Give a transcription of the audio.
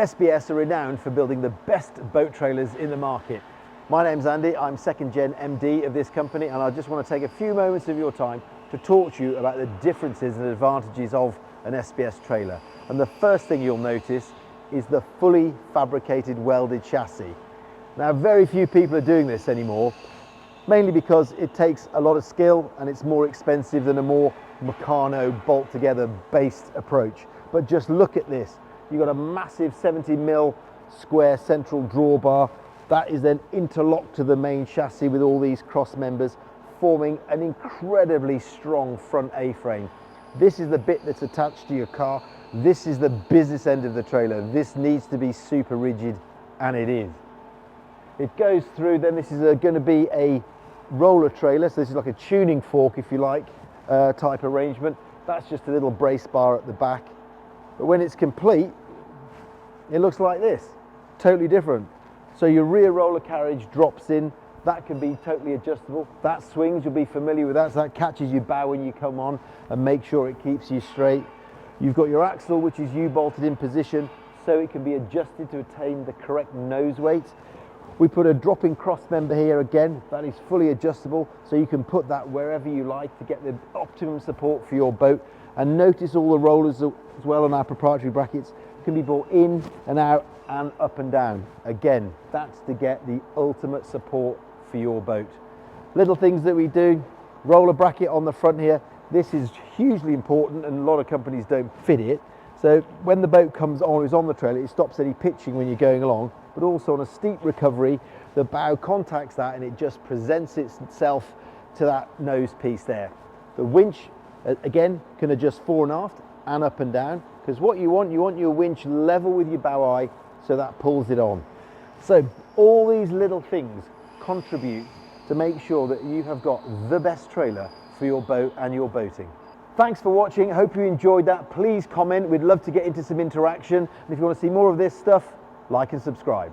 SBS are renowned for building the best boat trailers in the market. My name's Andy, I'm second gen MD of this company, and I just want to take a few moments of your time to talk to you about the differences and advantages of an SBS trailer. And the first thing you'll notice is the fully fabricated welded chassis. Now, very few people are doing this anymore, mainly because it takes a lot of skill and it's more expensive than a more Meccano bolt together based approach. But just look at this. You've got a massive 70mm square central drawbar that is then interlocked to the main chassis with all these cross members, forming an incredibly strong front A-frame. This is the bit that's attached to your car. This is the business end of the trailer. This needs to be super rigid, and it is. It goes through, then this is going to be a roller trailer, so this is like a tuning fork, if you like, type arrangement. That's just a little brace bar at the back. But when it's complete, it looks like this, totally different. So your rear roller carriage drops in. That can be totally adjustable. That swings, you'll be familiar with that. So that catches your bow when you come on and make sure it keeps you straight. You've got your axle, which is U-bolted in position, so it can be adjusted to attain the correct nose weight. We put a drop-in cross member here again, that is fully adjustable, so you can put that wherever you like to get the optimum support for your boat. And notice all the rollers as well on our proprietary brackets can be brought in and out and up and down. Again, that's to get the ultimate support for your boat. Little things that we do, roller bracket on the front here. This is hugely important and a lot of companies don't fit it. So when the boat comes on, is on the trailer, it stops any pitching when you're going along, but also on a steep recovery, the bow contacts that and it just presents itself to that nose piece there. The winch, again, can adjust fore and aft and up and down, because what you want your winch level with your bow eye, so that pulls it on. So all these little things contribute to make sure that you have got the best trailer for your boat and your boating. Thanks for watching. I hope you enjoyed that. Please comment. We'd love to get into some interaction. And if you want to see more of this stuff, like and subscribe.